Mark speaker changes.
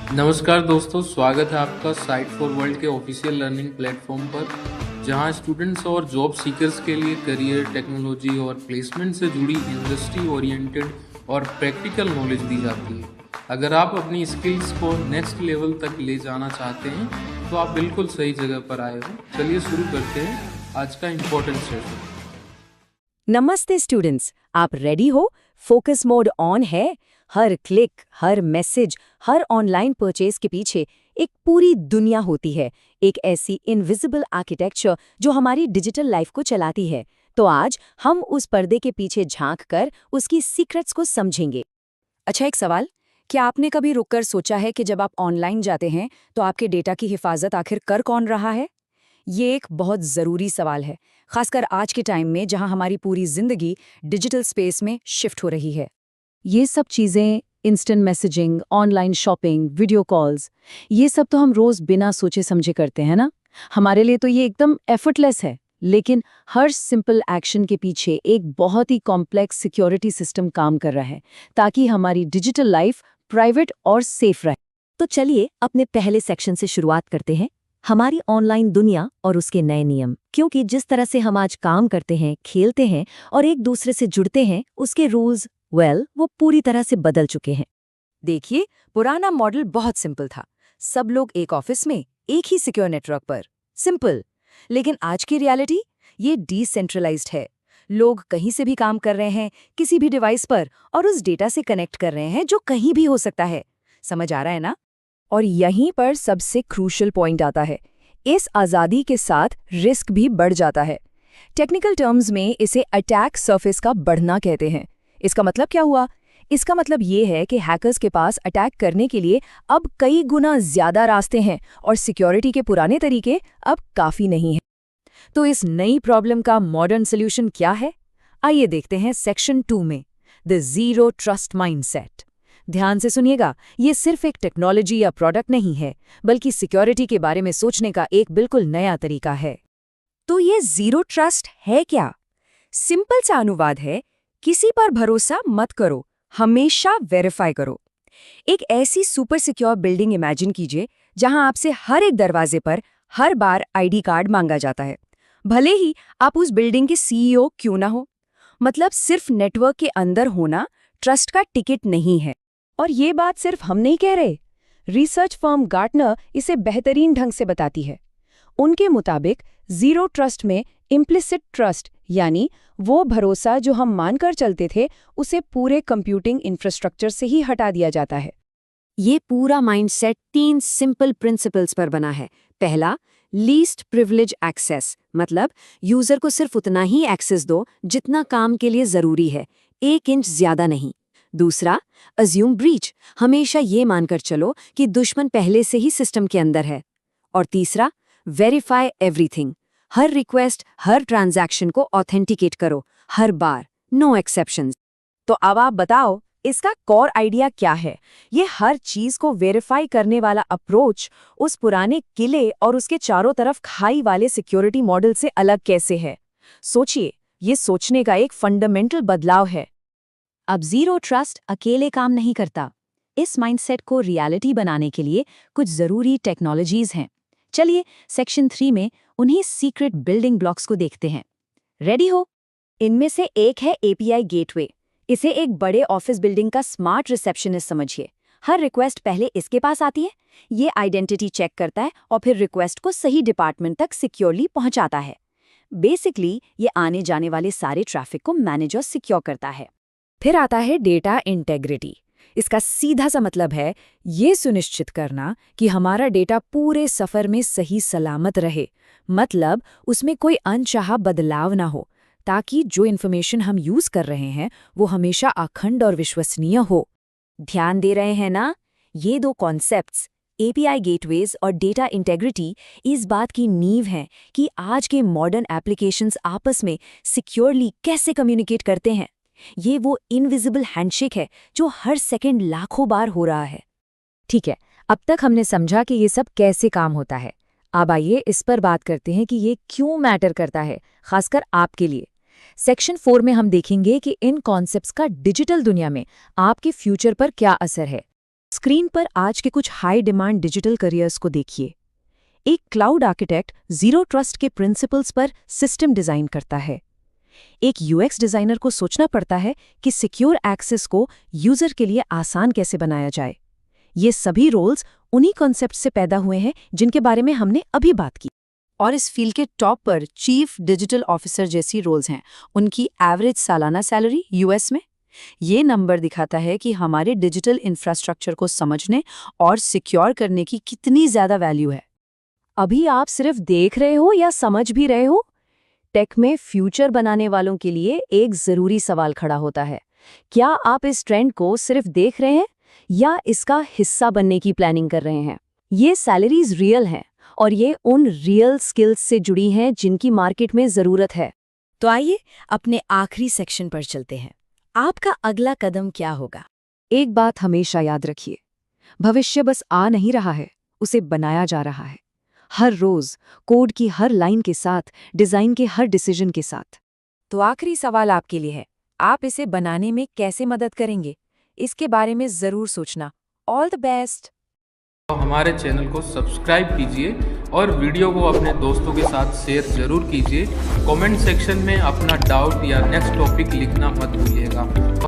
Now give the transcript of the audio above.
Speaker 1: नमस्कार दोस्तों, स्वागत है आपका साइट फॉर वर्ल्ड के ऑफिशियल लर्निंग प्लेटफॉर्म पर, जहां स्टूडेंट्स और जॉब सीकर्स के लिए करियर, टेक्नोलॉजी और प्लेसमेंट से जुड़ी इंडस्ट्री ओरिएंटेड और प्रैक्टिकल नॉलेज दी जाती है। अगर आप अपनी स्किल्स को नेक्स्ट लेवल तक ले जाना चाहते हैं तो आप बिल्कुल सही जगह पर आए हो। चलिए शुरू करते हैं आज का इम्पोर्टेंट सेशन।
Speaker 2: नमस्ते स्टूडेंट्स, आप रेडी हो? फोकस मोड ऑन है। हर क्लिक, हर मैसेज, हर ऑनलाइन परचेज के पीछे एक पूरी दुनिया होती है, एक ऐसी इनविजिबल आर्किटेक्चर जो हमारी डिजिटल लाइफ को चलाती है। तो आज हम उस पर्दे के पीछे झांक कर उसकी सीक्रेट्स को समझेंगे। अच्छा, एक सवाल, क्या आपने कभी रुककर सोचा है कि जब आप ऑनलाइन जाते हैं तो आपके डेटा की हिफाजत आखिर कर कौन रहा है? ये एक बहुत ज़रूरी सवाल है, खासकर आज के टाइम में जहां हमारी पूरी जिंदगी डिजिटल स्पेस में शिफ्ट हो रही है। ये सब चीज़ें, instant messaging, online shopping, video calls, ये सब तो हम रोज़ बिना सोचे समझे करते हैं ना। हमारे लिए तो ये एकदम एफर्टलेस है, लेकिन हर सिंपल एक्शन के पीछे एक बहुत ही कॉम्प्लेक्स सिक्योरिटी सिस्टम काम कर रहा है, ताकि हमारी डिजिटल लाइफ प्राइवेट और सेफ रहे। तो चलिए अपने पहले सेक्शन से शुरुआत करते हैं, हमारी ऑनलाइन दुनिया और उसके नए नियम। क्योंकि जिस तरह से हम आज काम करते हैं, खेलते हैं और एक दूसरे से जुड़ते हैं, उसके रूल्स वो पूरी तरह से बदल चुके हैं। देखिए, पुराना मॉडल बहुत सिंपल था। सब लोग एक ऑफिस में, एक ही सिक्योर नेटवर्क पर। सिंपल। लेकिन आज की रियलिटी ये डिसेंट्रलाइज्ड है। लोग कहीं से भी काम कर रहे हैं, किसी भी डिवाइस पर, और उस डेटा से कनेक्ट कर रहे हैं जो कहीं भी हो सकता है। समझ आ रहा है ना? और यहीं पर सबसे क्रूशियल पॉइंट आता है। इस आज़ादी के साथ रिस्क भी बढ़ जाता है। टेक्निकल टर्म्स में इसे अटैक सरफेस का बढ़ना कहते हैं। इसका मतलब क्या हुआ? इसका मतलब ये है कि हैकर्स के पास अटैक करने के लिए अब कई गुना ज्यादा रास्ते हैं और सिक्योरिटी के पुराने तरीके अब काफी नहीं हैं। तो इस नई प्रॉब्लम का मॉडर्न सॉल्यूशन क्या है? आइए देखते हैं सेक्शन 2 में, द जीरो ट्रस्ट माइंडसेट। ध्यान से सुनिएगा, ये सिर्फ एक टेक्नोलॉजी या प्रोडक्ट नहीं है, बल्कि सिक्योरिटी के बारे में सोचने का एक बिल्कुल नया तरीका है। तो ये जीरो ट्रस्ट है क्या? सिंपल सा अनुवाद है, किसी पर भरोसा मत करो, हमेशा वेरीफाई करो। एक ऐसी सुपर सिक्योर बिल्डिंग इमेजिन कीजिए जहां आपसे हर एक दरवाजे पर हर बार आईडी कार्ड मांगा जाता है, भले ही आप उस बिल्डिंग के सीईओ क्यों ना हो। मतलब सिर्फ नेटवर्क के अंदर होना ट्रस्ट का टिकट नहीं है। और ये बात सिर्फ हम नहीं कह रहे, रिसर्च फर्म गार्टनर इसे बेहतरीन ढंग से बताती है। उनके मुताबिक जीरो ट्रस्ट में इम्प्लिसिट ट्रस्ट, यानी वो भरोसा जो हम मानकर चलते थे, उसे पूरे कंप्यूटिंग इंफ्रास्ट्रक्चर से ही हटा दिया जाता है। ये पूरा माइंडसेट 3 सिंपल प्रिंसिपल्स पर बना है। पहला, लीस्ट प्रिविलेज एक्सेस, मतलब यूजर को सिर्फ उतना ही एक्सेस दो जितना काम के लिए जरूरी है, 1 इंच ज्यादा नहीं। दूसरा, अज्यूम ब्रीच, हमेशा ये मानकर चलो कि दुश्मन पहले से ही सिस्टम के अंदर है। और तीसरा, वेरीफाई एवरीथिंग, हर रिक्वेस्ट, हर ट्रांजैक्शन को ऑथेंटिकेट करो, हर बार, नो एक्सेप्शंस। तो अब आप बताओ, इसका कोर आइडिया क्या है? ये हर चीज को वेरीफाई करने वाला अप्रोच उस पुराने किले और उसके चारों तरफ खाई वाले सिक्योरिटी मॉडल से अलग कैसे है? सोचिए, ये सोचने का एक फंडामेंटल बदलाव है। अब जीरो ट्रस्ट अकेले काम नहीं करता। इस माइंडसेट को रियलिटी बनाने के लिए कुछ जरूरी टेक्नोलॉजीज हैं। चलिए सेक्शन 3 में उन्हीं सीक्रेट बिल्डिंग ब्लॉक्स को देखते हैं। रेडी हो? इनमें से एक है एपीआई गेटवे। इसे एक बड़े ऑफिस बिल्डिंग का स्मार्ट रिसेप्शनिस्ट समझिए। हर रिक्वेस्ट पहले इसके पास आती है, ये आइडेंटिटी चेक करता है और फिर रिक्वेस्ट को सही डिपार्टमेंट तक सिक्योरली पहुंचाता है। बेसिकली ये आने जाने वाले सारे ट्रैफिक को मैनेज और सिक्योर करता है। फिर आता है डेटा इंटेग्रिटी। इसका सीधा सा मतलब है ये सुनिश्चित करना कि हमारा डेटा पूरे सफर में सही सलामत रहे, मतलब उसमें कोई अनचाहा बदलाव ना हो, ताकि जो इन्फॉर्मेशन हम यूज कर रहे हैं वो हमेशा अखंड और विश्वसनीय हो। ध्यान दे रहे हैं ना? ये 2 कॉन्सेप्ट्स, एपीआई गेटवेज और डेटा इंटेग्रिटी, इस बात की नींव हैं कि आज के मॉडर्न एप्लीकेशंस आपस में सिक्योरली कैसे कम्युनिकेट करते हैं। ये वो इनविजिबल हैंडशेक है जो हर सेकंड लाखों बार हो रहा है। ठीक है, अब तक हमने समझा कि ये सब कैसे काम होता है। अब आइए इस पर बात करते हैं कि ये क्यों मैटर करता है, खासकर आपके लिए। सेक्शन 4 में हम देखेंगे कि इन कॉन्सेप्ट्स का डिजिटल दुनिया में आपके फ्यूचर पर क्या असर है। स्क्रीन पर आज के कुछ हाई डिमांड डिजिटल करियर्स को देखिए। एक क्लाउड आर्किटेक्ट जीरो ट्रस्ट के प्रिंसिपल्स पर सिस्टम डिजाइन करता है। एक यूएक्स डिजाइनर को सोचना पड़ता है कि सिक्योर एक्सेस को यूजर के लिए आसान कैसे बनाया जाए। ये सभी रोल्स उन्हीं कॉन्सेप्ट से पैदा हुए हैं जिनके बारे में हमने अभी बात की। और इस फील्ड के टॉप पर चीफ डिजिटल ऑफिसर जैसी रोल्स हैं। उनकी एवरेज सालाना सैलरी यूएस में ये नंबर दिखाता है कि हमारे डिजिटल इंफ्रास्ट्रक्चर को समझने और सिक्योर करने की कितनी ज्यादा वैल्यू है। अभी आप सिर्फ देख रहे हो या समझ भी रहे हो? टेक में फ्यूचर बनाने वालों के लिए एक जरूरी सवाल खड़ा होता है। क्या आप इस ट्रेंड को सिर्फ देख रहे हैं या इसका हिस्सा बनने की प्लानिंग कर रहे हैं? ये सैलरीज रियल हैं और ये उन रियल स्किल्स से जुड़ी हैं जिनकी मार्केट में जरूरत है। तो आइए अपने आखिरी सेक्शन पर चलते हैं। आपका अगला कदम क्या होगा? एक बात हमेशा याद रखिए, भविष्य बस आ नहीं रहा है, उसे बनाया जा रहा है। हर रोज कोड की हर लाइन के साथ, डिजाइन के हर डिसीजन के साथ। तो आखिरी सवाल आपके लिए है, आप इसे बनाने में कैसे मदद करेंगे? इसके बारे में जरूर सोचना। All the best.
Speaker 1: हमारे चैनल को सब्सक्राइब कीजिए और वीडियो को अपने दोस्तों के साथ शेयर जरूर कीजिए। कमेंट सेक्शन में अपना डाउट या नेक्स्ट टॉपिक लिखना मत भूलिएगा।